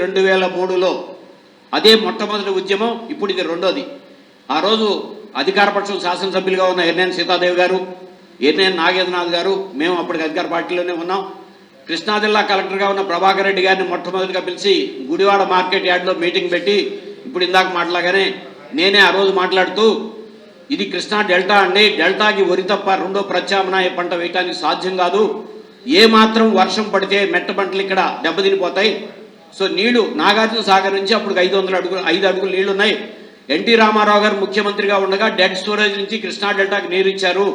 2003లో అదే మొట్టమొదటి ఉద్యమం, ఇప్పుడు ఇది రెండోది. ఆ రోజు అధికార పక్షం శాసనసభ్యులుగా ఉన్న ఎర్నేని సీతాదేవి గారు, ఎర్నేని నాగేంద్రనాథ్ గారు, మేము అప్పటికి అధికార పార్టీలోనే ఉన్నాం. కృష్ణా జిల్లా కలెక్టర్గా ఉన్న ప్రభాకర్ రెడ్డి గారిని మొట్టమొదటిగా పిలిచి గుడివాడ మార్కెట్ యార్డ్లో మీటింగ్ పెట్టి, ఇప్పుడు ఇందాక మాట్లాగానే నేనే ఆ రోజు మాట్లాడుతూ, ఇది కృష్ణా డెల్టా అండి, డెల్టాకి వరి తప్ప రెండో ప్రత్యామ్నాయ పంట వేయడానికి సాధ్యం కాదు. ఏమాత్రం వర్షం పడితే మెట్ట పంటలు ఇక్కడ దెబ్బతినిపోతాయి. సో నీళ్లు నాగార్జున సాగర్ నుంచి అప్పుడు 5 అడుగులు నీళ్లు ఉన్నాయి. ఎన్టీ రామారావు గారు ముఖ్యమంత్రిగా ఉండగా డెడ్ స్టోరేజ్ నుంచి కృష్ణా డెల్టాకి నీరు ఇచ్చారు.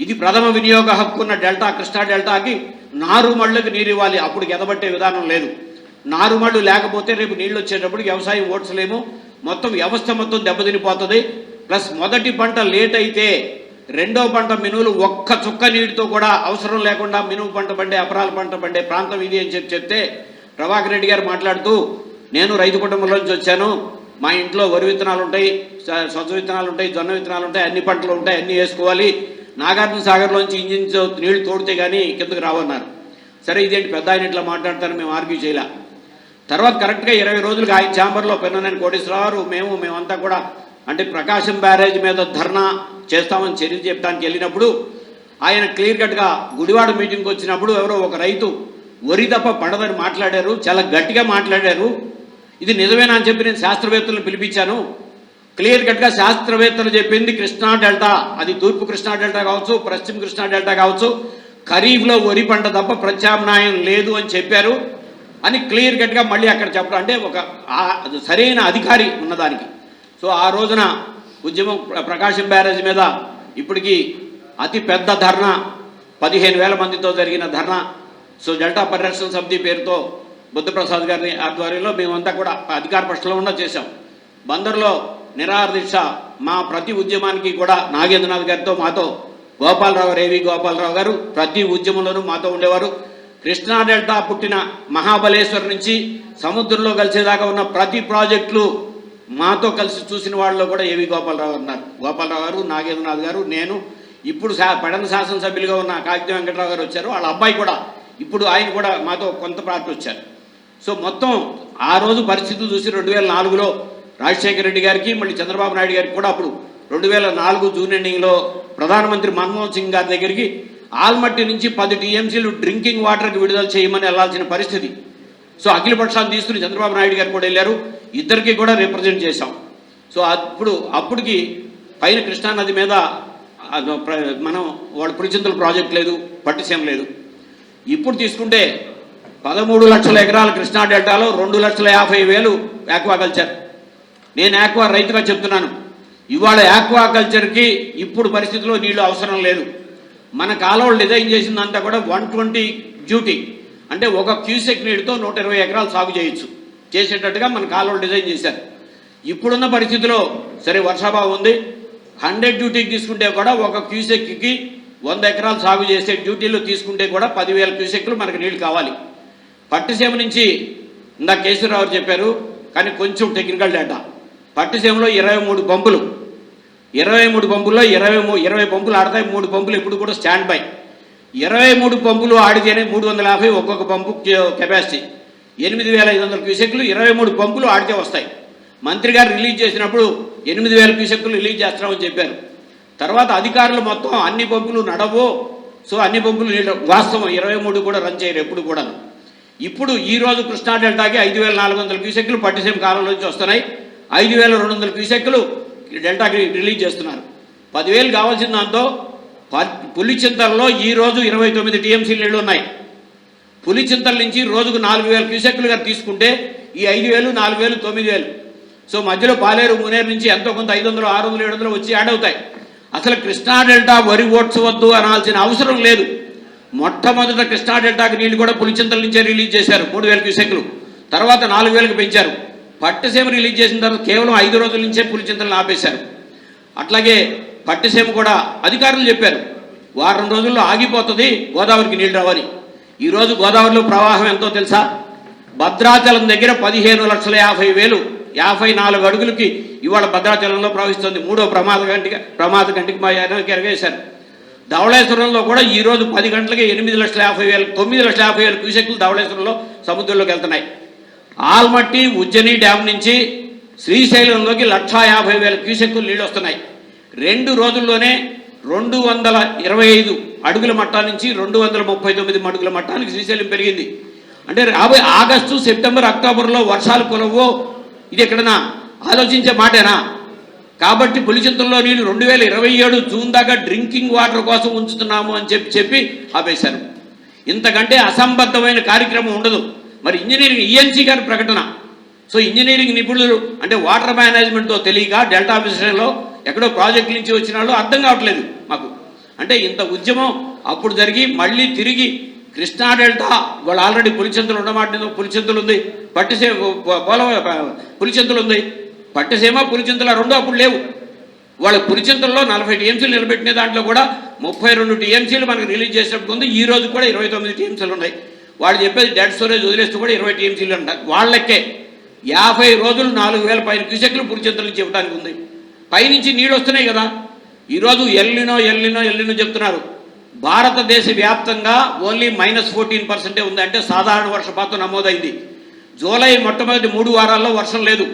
ఇది ప్రథమ వినియోగ హక్కు ఉన్న డెల్టా, కృష్ణా డెల్టాకి నారుమళ్ళకి నీరు ఇవ్వాలి. అప్పుడు ఎదబట్టే విధానం లేదు. నారుమళ్ళు లేకపోతే రేపు నీళ్ళు వచ్చేటప్పుడు వ్యవసాయం ఓడ్చలేము, మొత్తం వ్యవస్థ మొత్తం దెబ్బతినిపోతుంది. ప్లస్ మొదటి పంట లేట్ అయితే రెండో పంట మినువులు ఒక్క చుక్క నీటితో కూడా అవసరం లేకుండా మినువు పంట పండే, అపరాల పంట పండే ప్రాంతం ఇది అని చెప్తే ప్రభాకర్ రెడ్డి గారు మాట్లాడుతూ, నేను రైతు కుటుంబంలో నుంచి వచ్చాను, మా ఇంట్లో వరి విత్తనాలు ఉంటాయి, సొంత విత్తనాలు ఉంటాయి, జొన్న విత్తనాలు ఉంటాయి, అన్ని పంటలు ఉంటాయి, అన్నీ వేసుకోవాలి. నాగార్జున సాగర్లోంచి ఇంజిన్ నీళ్లు తోడితే కానీ కిందకు రావన్నారు. సరే ఇదేంటి పెద్ద ఆయన ఇట్లా మాట్లాడతారని మేము ఆర్గ్యూ చేయలే. తర్వాత కరెక్ట్గా 20 రోజులుగా ఆయన ఛాంబర్లో పెన్ననేని కోటేశ్వరరావు మేమంతా కూడా అంటే ప్రకాశం బ్యారేజ్ మీద ధర్నా చేస్తామని చర్యలు చెప్పడానికి వెళ్ళినప్పుడు ఆయన క్లియర్ కట్గా గుడివాడ మీటింగ్కి వచ్చినప్పుడు ఎవరో ఒక రైతు వరి తప్ప పండదని మాట్లాడారు, చాలా గట్టిగా మాట్లాడారు. ఇది నిజమేనా అని చెప్పి నేను శాస్త్రవేత్తలను పిలిపించాను. క్లియర్ కట్గా శాస్త్రవేత్తలు చెప్పింది కృష్ణా డెల్టా, అది తూర్పు కృష్ణా డెల్టా కావచ్చు, పశ్చిమ కృష్ణా డెల్టా కావచ్చు, ఖరీఫ్లో వరి పంట తప్ప ప్రత్యామ్నాయం లేదు అని చెప్పారు అని క్లియర్ కట్గా మళ్ళీ అక్కడ చెప్పడం అంటే ఒక సరైన అధికారి ఉన్నదానికి. సో ఆ రోజున ఉద్యమం ప్రకాశం బ్యారేజ్ మీద ఇప్పటికీ అతి పెద్ద ధర్నా, 15,000 మందితో జరిగిన ధర్నా. సో డెల్టా పరిరక్షణ సమితి పేరుతో బుద్ధప్రసాద్ గారి ఆధ్వర్యంలో మేమంతా కూడా అధికార పక్షంలో ఉన్న చేశాం. బందర్లో నిరాహార దీక్ష మా ప్రతి ఉద్యమానికి కూడా నాగేంద్రనాథ్ గారితో, మాతో గోపాలరావు గారు, ఏవి గోపాలరావు గారు ప్రతి ఉద్యమంలోనూ మాతో ఉండేవారు. కృష్ణా డెల్టా పుట్టిన మహాబలేశ్వర్ నుంచి సముద్రంలో కలిసేదాకా ఉన్న ప్రతి ప్రాజెక్టులు మాతో కలిసి చూసిన వాళ్ళలో కూడా ఏవి గోపాలరావు ఉన్నారు. గోపాలరావు గారు, నాగేంద్రనాథ్ గారు, నేను, ఇప్పుడు పడన శాసనసభ్యులుగా ఉన్న కాగిత వెంకటరావు గారు వచ్చారు, వాళ్ళ అబ్బాయి కూడా, ఇప్పుడు ఆయన కూడా మాతో కొంత పార్టీ వచ్చారు. సో మొత్తం ఆ రోజు పరిస్థితులు చూసి 2004లో రాజశేఖర రెడ్డి గారికి, మళ్ళీ చంద్రబాబు నాయుడు గారికి కూడా అప్పుడు 2004 జూన్ ఎండింగ్లో ప్రధానమంత్రి మన్మోహన్ సింగ్ గారి దగ్గరికి ఆల్మట్టి నుంచి 10 టీఎంసీలు డ్రింకింగ్ వాటర్కి విడుదల చేయమని వెళ్లాల్సిన పరిస్థితి. సో అఖిల పక్షాన్ని తీసుకుని చంద్రబాబు నాయుడు గారు కూడా వెళ్ళారు, ఇద్దరికి కూడా రిప్రజెంట్ చేశాం. సో అప్పటికి పైన కృష్ణానది మీద మనం వాళ్ళ పులిచింతల ప్రాజెక్ట్ లేదు, పట్టిసీమ లేదు. ఇప్పుడు తీసుకుంటే 13 లక్షల ఎకరాల కృష్ణా డెల్టాలో 2,50,000 ఆక్వాకల్చర్. నేను ఆక్వా రైతుగా చెప్తున్నాను, ఇవాళ ఆక్వాకల్చర్కి ఇప్పుడు పరిస్థితిలో నీళ్లు అవసరం లేదు. మన కాలువలు డిజైన్ చేసిందంతా కూడా 120 డ్యూటీ, అంటే 1 క్యూసెక్ నీటితో 120 ఎకరాలు సాగు చేయొచ్చు చేసేటట్టుగా మన కాలువలు డిజైన్ చేశారు. ఇప్పుడున్న పరిస్థితిలో సరే వర్షాభావం ఉంది, 100 డ్యూటీకి తీసుకుంటే కూడా 1 క్యూసెక్కి 100 ఎకరాలు సాగు చేసే డ్యూటీలు తీసుకుంటే కూడా 10,000 క్యూసెక్లు మనకు నీళ్లు కావాలి. పట్టిసీమ నుంచి ఇందాక కేశవరావు చెప్పారు, కానీ కొంచెం టెక్నికల్ డేటా. పట్టిసీమలో 23 పంపులు, 23 పంపుల్లో 20 పంపులు ఆడతాయి, 3 పంపులు ఇప్పుడు కూడా స్టాండ్ బై. 23 పంపులు ఆడితేనే 350 ఒక్కొక్క పంపు కెపాసిటీ, 8,500 క్యూసెక్లు 23 పంపులు ఆడితే వస్తాయి. మంత్రి గారు రిలీజ్ చేసినప్పుడు 8,000 క్యూసెక్లు రిలీజ్ చేస్తామని చెప్పారు. తర్వాత అధికారులు మొత్తం అన్ని పంపులు నడవు, సో అన్ని పంపులు నీళ్ళు వాస్తవం 23 కూడా రన్ చేయరు ఎప్పుడు కూడా. ఇప్పుడు ఈరోజు కృష్ణా డెల్టాకి 5,400 క్యూసెక్లు పట్టిసీమ కాలంలో నుంచి వస్తున్నాయి, 5,200 క్యూసెక్లు డెల్టాకి రిలీజ్ చేస్తున్నారు. 10,000 కావాల్సిన దాంతో పులిచింతల్లో ఈరోజు 29 టీఎంసీ నీళ్ళు ఉన్నాయి. పులిచింతల నుంచి రోజుకు 4,000 క్యూసెక్లుగా తీసుకుంటే ఈ 5,000, 4,000, 9,000. సో మధ్యలో పాలేరు, మునేరు నుంచి ఎంతో కొంత 500, 600, 700 వచ్చి యాడ్ అవుతాయి. అసలు కృష్ణా డెల్టా వరి ఓడ్చవద్దు అనాల్సిన అవసరం లేదు. మొట్టమొదట కృష్ణా డెల్టాకి నీళ్లు కూడా పులిచింతల నుంచే రిలీజ్ చేశారు, 3,000 క్యూసెక్లు, తర్వాత 4,000కి పెంచారు. పట్టిసీమ రిలీజ్ చేసిన తర్వాత కేవలం 5 రోజుల నుంచే పులిచింతలను ఆపేశారు. అట్లాగే పట్టిసీమ కూడా అధికారులు చెప్పారు, వారం రోజుల్లో ఆగిపోతుంది గోదావరికి నీళ్ళు రావని. ఈరోజు గోదావరిలో ప్రవాహం ఎంతో తెలుసా? భద్రాచలం దగ్గర 15,50,000, 54 అడుగులకి ఇవాళ భద్రాచలంలో ప్రవహిస్తుంది. 3వ ప్రమాద గంటికి ఎరగేశారు. ధవళేశ్వరంలో కూడా ఈరోజు 10 గంటలకి 8,50,000, 9,50,000 క్యూసెక్లు ధవళేశ్వరంలో సముద్రంలోకి వెళ్తున్నాయి. ఆల్మట్టి ఉజ్జని డ్యామ్ నుంచి శ్రీశైలంలోకి 1,50,000 క్యూసెక్కులు నీళ్ళు వస్తున్నాయి. 2 రోజుల్లోనే 225 అడుగుల మట్టా నుంచి 239 అడుగుల మట్టానికి శ్రీశైలం పెరిగింది. అంటే రాబోయే ఆగస్టు, సెప్టెంబర్, అక్టోబర్లో వర్షాలు కురవో ఇది ఎక్కడన్నా ఆలోచించే మాటేనా? కాబట్టి పులిచింతల్లో నీళ్ళు 2027 జూన్ దాకా డ్రింకింగ్ వాటర్ కోసం ఉంచుతున్నాము అని చెప్పి ఆపేశారు. ఇంతకంటే అసంబద్ధమైన కార్యక్రమం ఉండదు. మరి ఇంజనీరింగ్ ఈఎన్సీ గారి ప్రకటన. సో ఇంజనీరింగ్ నిపుణులు అంటే వాటర్ మేనేజ్మెంట్తో తెలియక డెల్టా విషయంలో ఎక్కడో ప్రాజెక్టు నుంచి వచ్చిన వాళ్ళు అర్థం కావట్లేదు మాకు. అంటే ఇంత ఉద్యమం అప్పుడు జరిగి మళ్ళీ తిరిగి కృష్ణా డెల్టా వాళ్ళు ఆల్రెడీ పులిచింతలు ఉన్నమాట, పులిచింతలు ఉంది, పులిచింతలు ఉంది, పట్టిసీమ పులిచింతల రెండు అప్పుడు లేవు. వాళ్ళ పులిచింతల్లో 40 టీఎంసీలు నిలబెట్టిన దాంట్లో కూడా 32 టీఎంసీలు మనకు రిలీజ్ చేసినప్పుడు ఉంది. ఈ రోజు కూడా 29 టీఎంసీలు ఉన్నాయి. వాళ్ళు చెప్పేది డెడ్ స్టోరేజ్ వదిలేస్తూ కూడా 20 టీఎంసీలు ఉంటాయి. వాళ్ళకే 50 రోజులు 4,000 పైన క్యూసెక్లు పులిచింతల నుంచి ఇవ్వడానికి ఉంది. పైనుంచి నీళ్ళు వస్తున్నాయి కదా. ఈరోజు ఎల్లినో చెప్తున్నారు. భారతదేశ వ్యాప్తంగా ఓన్లీ -14% ఉంది. అంటే సాధారణ వర్షపాతం నమోదైంది. జూలై మొట్టమొదటి 3 వారాల్లో వర్షం లేదు.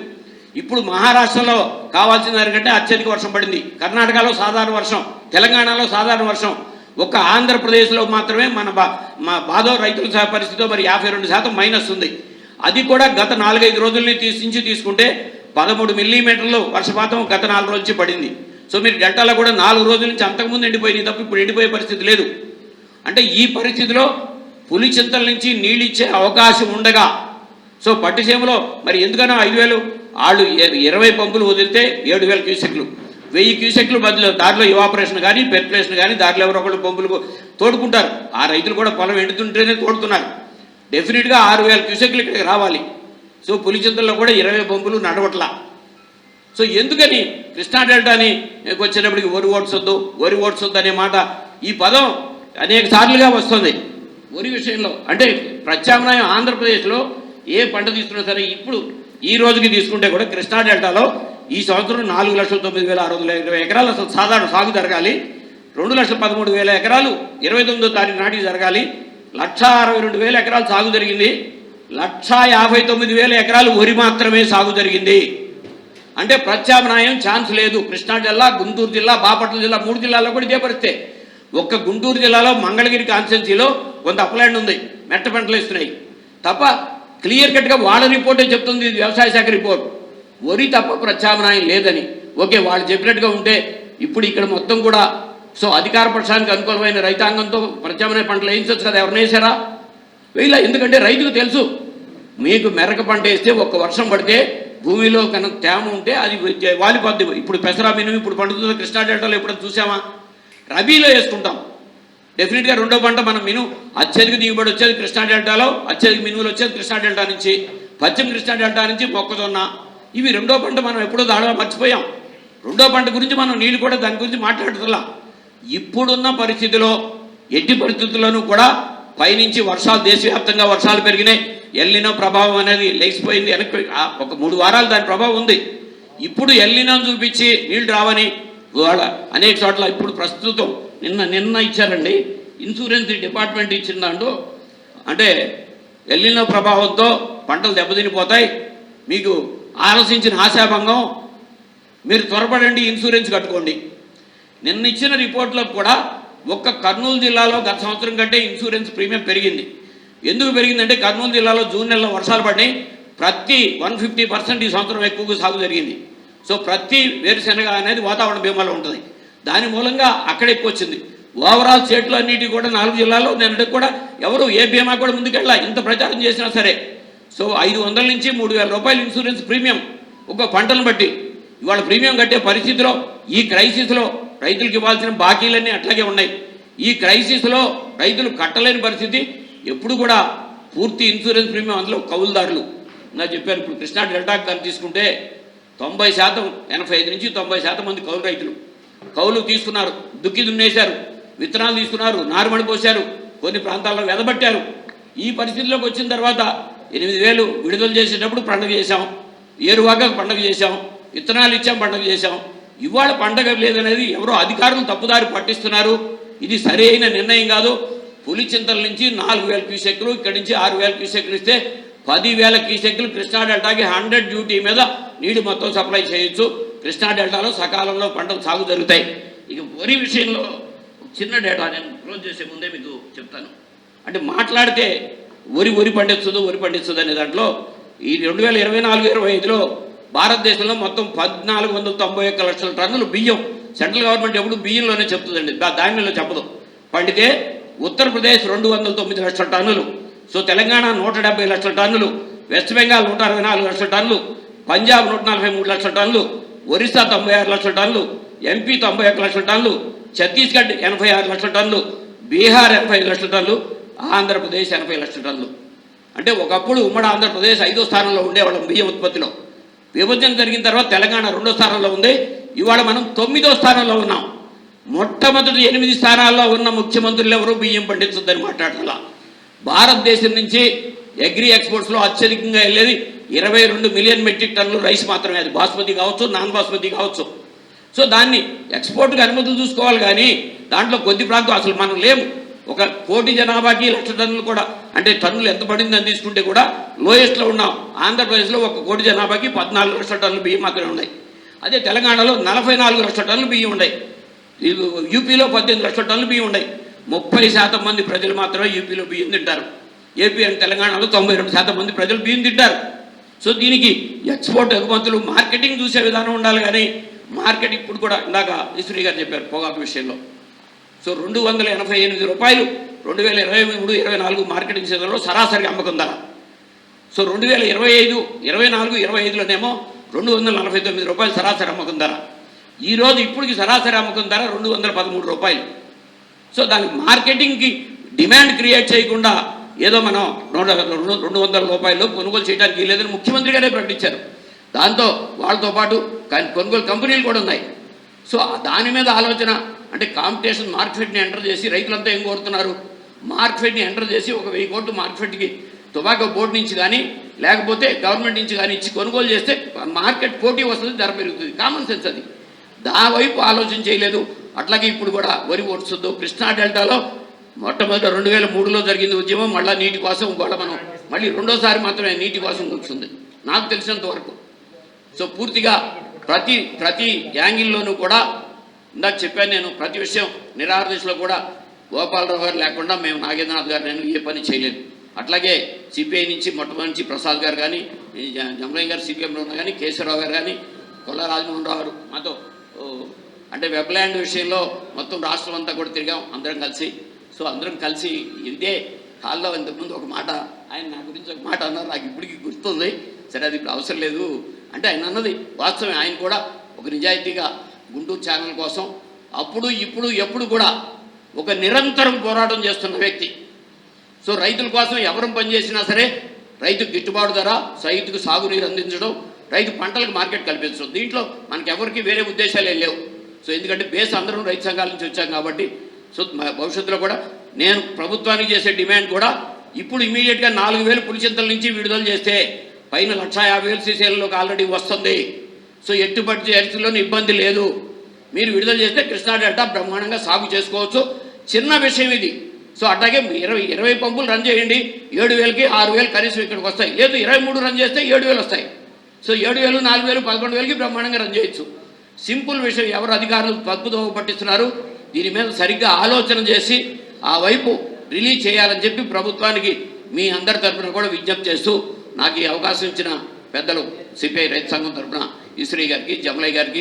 ఇప్పుడు మహారాష్ట్రలో కావాల్సిన దానికంటే అత్యధిక వర్షం పడింది. కర్ణాటకలో సాధారణ వర్షం, తెలంగాణలో సాధారణ వర్షం. ఒక్క ఆంధ్రప్రదేశ్లో మాత్రమే మన బాధో రైతుల పరిస్థితితో మరి 52% మైనస్ ఉంది. అది కూడా గత 4-5 రోజుల్ని తీసుకుంటే 13 మిల్లీమీటర్లు వర్షపాతం గత 4 రోజుల నుంచి పడింది. సో మీరు డెల్టాలో కూడా 4 రోజుల నుంచి అంతకుముందు ఎండిపోయింది తప్ప ఇప్పుడు ఎండిపోయే పరిస్థితి లేదు. అంటే ఈ పరిస్థితిలో పులిచింతల నుంచి నీళ్ళు ఇచ్చే అవకాశం ఉండగా సో పట్టిసీమలో మరి ఎందుకనో 5,000 వాళ్ళు 20 పంపులు వదిలితే 7,000 క్యూసెక్లు, 1000 క్యూసెక్లు బదులు దారిలో ఇవాపరేషన్ కానీ పెర్కులేషన్ కానీ దారిలో ఎవరో ఒకళ్ళు పంపులు తోడుకుంటారు. ఆ రైతులు కూడా పొలం ఎండుతుంటేనే తోడుతున్నారు. డెఫినెట్గా 6,000 క్యూసెక్లు ఇక్కడికి రావాలి. సో పులిచింతల్లో కూడా 20 పంపులు నడవట్లా. సో ఎందుకని కృష్ణా డెల్టాని వచ్చేటప్పటికి వరి ఓట్స్ వద్దు అనే మాట, ఈ పదం అనేక సార్లుగా వస్తుంది వరి విషయంలో. అంటే ప్రత్యామ్నాయం ఆంధ్రప్రదేశ్లో ఏ పంట తీసుకున్నా సరే ఇప్పుడు ఈ రోజుకి తీసుకుంటే కూడా కృష్ణా డెల్టాలో ఈ సంవత్సరం 4,09,620 ఎకరాలు అసలు సాధారణ సాగు జరగాలి. 2,13,000 ఎకరాలు 29వ తారీఖు నాటికి జరగాలి. 1,62,000 ఎకరాలు సాగు జరిగింది. 1,59,000 ఎకరాలు వరి మాత్రమే సాగు జరిగింది. అంటే ప్రత్యామ్నాయం ఛాన్స్ లేదు. కృష్ణా జిల్లా, గుంటూరు జిల్లా, బాపట్ల జిల్లా 3 జిల్లాల్లో కూడా ఇదే పరిస్థితే. ఒక్క గుంటూరు జిల్లాలో మంగళగిరి కాన్స్టిట్యున్సీలో కొంత అప్లాండ్ ఉంది, మెట్ట పంటలు ఇస్తున్నాయి తప్ప క్లియర్ కట్గా వాళ్ళ రిపోర్టే చెప్తుంది, వ్యవసాయ శాఖ రిపోర్ట్. వరి తప్ప ప్రత్యామ్నాయం లేదని. ఓకే, వాళ్ళు చెప్పినట్టుగా ఉంటే ఇప్పుడు ఇక్కడ మొత్తం కూడా సో అధికార పక్షానికి అనుకూలమైన రైతాంగంతో ప్రత్యామ్నాయ పంటలు వేయించవచ్చు కదా. ఎవరిని వేసారా? వేయలే. ఎందుకంటే రైతుకు తెలుసు మీకు మెరక పంట వేస్తే ఒక్క వర్షం పడితే భూమిలో కనుక తేమ ఉంటే అది వాలిపోద్ది. ఇప్పుడు పెసరా మినుము ఇప్పుడు పండుతుంది కృష్ణా డెల్టాలో, ఎప్పుడైనా చూసామా? రబీలో వేసుకుంటాం డెఫినెట్గా. రెండో పంట మనం మినుము అత్యధిక దిగుబడి వచ్చేది కృష్ణా డెల్టాలో, అత్యధిక మినుములు వచ్చేది కృష్ణా డెల్టా నుంచి, పశ్చిమ కృష్ణా డెల్టా నుంచి మొక్కజొన్న. ఇవి రెండో పంట. మనం ఎప్పుడో దాడిలో మర్చిపోయాం. రెండో పంట గురించి మనం నీళ్ళు కూడా దాని గురించి మాట్లాడుతున్నా. ఇప్పుడున్న పరిస్థితిలో ఎట్టి పరిస్థితుల్లోనూ కూడా పైనుంచి వర్షాలు దేశవ్యాప్తంగా వర్షాలు పెరిగినాయి. ఎల్నినో ప్రభావం అనేది లేచిపోయింది. వెనక్కి ఒక 3 వారాలు దాని ప్రభావం ఉంది. ఇప్పుడు ఎల్నినో చూపించి నీళ్ళు రావని వాళ్ళ అనేక చోట్ల ఇప్పుడు ప్రస్తుతం నిన్న ఇచ్చారండి ఇన్సూరెన్స్ డిపార్ట్మెంట్ ఇచ్చిన దాంట్లో. అంటే ఎల్నినో ప్రభావంతో పంటలు దెబ్బతినిపోతాయి, మీకు ఆలోచించిన ఆశాభంగం, మీరు త్వరపడండి, ఇన్సూరెన్స్ కట్టుకోండి. నిన్న ఇచ్చిన రిపోర్ట్లో కూడా ఒక్క కర్నూలు జిల్లాలో గత సంవత్సరం కంటే ఇన్సూరెన్స్ ప్రీమియం పెరిగింది. ఎందుకు పెరిగిందంటే కర్నూలు జిల్లాలో జూన్ నెలలో వర్షాలు పడినాయి. ప్రతి 150% ఈ సంవత్సరం ఎక్కువగా సాగు జరిగింది. సో ప్రతి వేరుశెనగ అనేది వాతావరణ బీమాలో ఉంటుంది. దాని మూలంగా అక్కడ ఎక్కువ వచ్చింది. ఓవరాల్ స్టేట్లో అన్నిటి కూడా 4 జిల్లాల్లో నిన్నటికి కూడా ఎవరు ఏ బీమా కూడా ముందుకెళ్ళా, ఇంత ప్రచారం చేసినా సరే. సో 500 నుంచి 3,000 రూపాయలు ఇన్సూరెన్స్ ప్రీమియం ఒక పంటను బట్టి. ఇవాళ ప్రీమియం కట్టే పరిస్థితిలో ఈ క్రైసిస్లో రైతులకు ఇవ్వాల్సిన బాకీలన్నీ అట్లాగే ఉన్నాయి. ఈ క్రైసిస్లో రైతులు కట్టలేని పరిస్థితి. ఎప్పుడు కూడా పూర్తి ఇన్సూరెన్స్ ప్రీమియం అందులో కౌలుదారులు నా చెప్పారు. ఇప్పుడు కృష్ణా డెల్టా కలిసి తీసుకుంటే 90%, 85 నుంచి 90% మంది కౌలు రైతులు కౌలు తీసుకున్నారు, దుక్కి దున్నేశారు, విత్తనాలు తీసుకున్నారు, నారుమడి పోశారు, కొన్ని ప్రాంతాల్లో వెదబట్టారు. ఈ పరిస్థితిలోకి వచ్చిన తర్వాత 8,000 విడుదల చేసేటప్పుడు పండుగ చేశాం, ఏరువాక పండుగ చేశాం, విత్తనాలు ఇచ్చాం, పండుగ చేశాం. ఇవాళ పండగ లేదనేది ఎవరో అధికారులు తప్పుదారి పట్టిస్తున్నారు. ఇది సరైన నిర్ణయం కాదు. పులిచింతల నుంచి 4,000 క్యూసెక్లు, ఇక్కడి నుంచి 6,000 క్యూసెక్లు ఇస్తే 10,000 క్యూసెక్కులు కృష్ణా డెల్టాకి 100 డ్యూటీ మీద నీరు మొత్తం సప్లై చేయొచ్చు. కృష్ణా డెల్టాలో సకాలంలో పంటలు సాగు జరుగుతాయి. ఇక వరి విషయంలో చిన్న డేటా నేను క్లోజ్ చేసే ముందే మీకు చెప్తాను. అంటే మాట్లాడితే వరి పండిస్తుంది అనే దాంట్లో ఈ 2024-25లో భారతదేశంలో మొత్తం 1,491 లక్షల టన్నులు బియ్యం, సెంట్రల్ గవర్నమెంట్ ఎప్పుడు బియ్యంలోనే చెప్తుందండి, ధాన్యంలో చెప్పదు, పండితే ఉత్తరప్రదేశ్ 209 లక్షల టన్నులు, సో తెలంగాణ 170 లక్షల టన్నులు, వెస్ట్ బెంగాల్ 164 లక్షల టన్నులు, పంజాబ్ 143 లక్షల టన్నులు, ఒరిస్సా 96 లక్షల టన్నులు, ఎంపీ 91 లక్షల టన్నులు, ఛత్తీస్గఢ్ 86 లక్షల టన్నులు, బీహార్ 85 లక్షల టన్నులు, ఆంధ్రప్రదేశ్ 80 లక్షల టన్నులు. అంటే ఒకప్పుడు ఉమ్మడి ఆంధ్రప్రదేశ్ 5వ స్థానంలో ఉండేవాళ్ళం బియ్యం ఉత్పత్తిలో. విభజన జరిగిన తర్వాత తెలంగాణ 2వ స్థానంలో ఉంది. ఇవాళ మనం 9వ స్థానంలో ఉన్నాం. మొట్టమొదటి 8 స్థానాల్లో ఉన్న ముఖ్యమంత్రులు ఎవరు బియ్యం పండించొద్దని మాట్లాడాల. భారతదేశం నుంచి అగ్రి ఎక్స్పోర్ట్స్లో అత్యధికంగా వెళ్ళేది 22 మిలియన్ మెట్రిక్ టన్నులు రైస్ మాత్రమే. అది బాస్మతి కావచ్చు, నాన్ బాస్మతి కావచ్చు. సో దాన్ని ఎక్స్పోర్ట్కి అనుమతులు చూసుకోవాలి, కానీ దాంట్లో కొద్ది ప్రాంతం అసలు మనం లేము. 1 కోటి జనాభాకి 1,00,000 టన్నులు కూడా, అంటే టన్నులు ఎంత పడిందని తీసుకుంటే కూడా లోయెస్ట్లో ఉన్నాం. ఆంధ్రప్రదేశ్లో 1 కోటి జనాభాకి 14 లక్షల టన్నులు బియ్యం మాత్రమే ఉన్నాయి. అదే తెలంగాణలో 44 లక్షల టన్నులు బియ్యం ఉన్నాయి. యూపీలో 18 లక్షల టన్నులు బియ్యం ఉన్నాయి. 30% మంది ప్రజలు మాత్రమే యూపీలో బియ్యం తింటారు. ఏపీ అండ్ తెలంగాణలో 92% మంది ప్రజలు బియ్యం తింటారు. సో దీనికి ఎక్స్పోర్ట్ ఎగుమతులు మార్కెటింగ్ చూసే విధానం ఉండాలి, కానీ మార్కెట్ ఇప్పుడు కూడా ఇందాక ఈశ్వరి గారు చెప్పారు పొగాకు విషయంలో. సో 288 రూపాయలు 2023-24 మార్కెటింగ్ సీజన్లో సరాసరి అమ్మకం ధర. సో 2025, 24, 25లోనేమో 249 రూపాయలు సరాసరి అమ్మకం ధర. ఈరోజు ఇప్పటికి సరాసరి అమ్మకం ధర 213 రూపాయలు. సో దానికి మార్కెటింగ్కి డిమాండ్ క్రియేట్ చేయకుండా ఏదో మనం 200 రూపాయలు కొనుగోలు చేయడానికి లేదని ముఖ్యమంత్రి గారే ప్రకటించారు. దాంతో వాళ్ళతో పాటు కొనుగోలు కంపెనీలు కూడా ఉన్నాయి. సో దాని మీద ఆలోచన, అంటే కాంపిటీషన్ మార్కెట్ని ఎంటర్ చేసి రైతులంతా ఏం కోరుతున్నారు, మార్కెట్ని ఎంటర్ చేసి 1,000 కోట్లు మార్కెట్కి టొబాకో బోర్డు నుంచి కానీ లేకపోతే గవర్నమెంట్ నుంచి కానీ ఇచ్చి కొనుగోలు చేస్తే మార్కెట్ పోటీ వస్తుంది, ధర పెరుగుతుంది. కామన్ సెన్స్ అది. వైపు ఆలోచన చేయలేదు. అట్లాగే ఇప్పుడు కూడా వరి ఓడుస్తుందో కృష్ణా డెల్టాలో మొట్టమొదటి 2003లో జరిగింది ఉద్యమం, మళ్ళీ నీటి కోసం కూడా మనం మళ్ళీ రెండోసారి మాత్రమే నీటి కోసం కూర్చుంది నాకు తెలిసినంత వరకు. సో పూర్తిగా ప్రతి యాంగిల్లోనూ కూడా ఇందాక చెప్పాను నేను, ప్రతి విషయం నిరాహార దీక్షలో కూడా గోపాలరావు గారు లేకుండా మేము నాగేంద్రనాథ్ గారు నేను ఏ పని చేయలేదు. అట్లాగే సిపిఐ నుంచి మొట్టమొదటి నుంచి ప్రసాద్ గారు కానీ, జమలయ్య గారు సిపిఎంలో ఉన్న కానీ, కేశవరావు గారు కానీ, కొల్లా రాజమోహన్ రావు గారు మాతో, అంటే వెబ్ల్యాండ్ విషయంలో మొత్తం రాష్ట్రం అంతా కూడా తిరిగాం అందరం కలిసి. సో అందరం కలిసి ఇదే హాల్లో ఇంతకుముందు ఒక మాట ఆయన నా గురించి ఒక మాట అన్నారు, నాకు ఇప్పటికీ గుర్తుంది. సరే అది ఇప్పుడు అవసరం లేదు అంటే ఆయన అన్నది వాస్తవమే. ఆయన కూడా ఒక నిజాయితీగా గుంటూరు ఛానల్ కోసం అప్పుడు ఇప్పుడు ఎప్పుడు కూడా ఒక నిరంతరం పోరాటం చేస్తున్న వ్యక్తి. సో రైతుల కోసం ఎవరు పనిచేసినా సరే రైతుకు గిట్టుబాటు ధర, రైతుకు సాగునీరు అందించడం, రైతు పంటలకు మార్కెట్ కల్పించడం, దీంట్లో మనకి ఎవరికి వేరే ఉద్దేశాలు లేవు. సో ఎందుకంటే బేస్ అందరం రైతు సంఘాల నుంచి వచ్చాం కాబట్టి. సో భవిష్యత్తులో కూడా నేను ప్రభుత్వానికి చేసే డిమాండ్ కూడా ఇప్పుడు ఇమీడియట్గా 4,000 పులిచింతల నుంచి విడుదల చేస్తే పైన 1,50,000 శ్రీశైలంలోకి ఆల్రెడీ వస్తుంది. సో ఎట్టుబడి పరిస్థితుల్లోనూ ఇబ్బంది లేదు. మీరు విడుదల చేస్తే కృష్ణా డెల్టా బ్రహ్మాండంగా సాగు చేసుకోవచ్చు. చిన్న విషయం ఇది. సో అట్లాగే 20 పంపులు రన్ చేయండి, 7,000కి 6,000 కనీసం ఇక్కడికి వస్తాయి. లేదు 23 రన్ చేస్తే 7,000 వస్తాయి. సో 7,000, 4,000, 11,000కి బ్రహ్మాండంగా రన్ చేయొచ్చు. సింపుల్ విషయం. ఎవరు అధికారులు తప్పుదోవ పట్టిస్తున్నారు, దీని మీద సరిగ్గా ఆలోచన చేసి ఆ వైపు రిలీజ్ చేయాలని చెప్పి ప్రభుత్వానికి మీ అందరి తరఫున కూడా విజ్ఞప్తి చేస్తూ నాకు ఈ అవకాశం ఇచ్చిన పెద్దలు సిపిఐ రైతు సంఘం తరఫున ఈశ్వరి గారికి, జమలయ్య గారికి,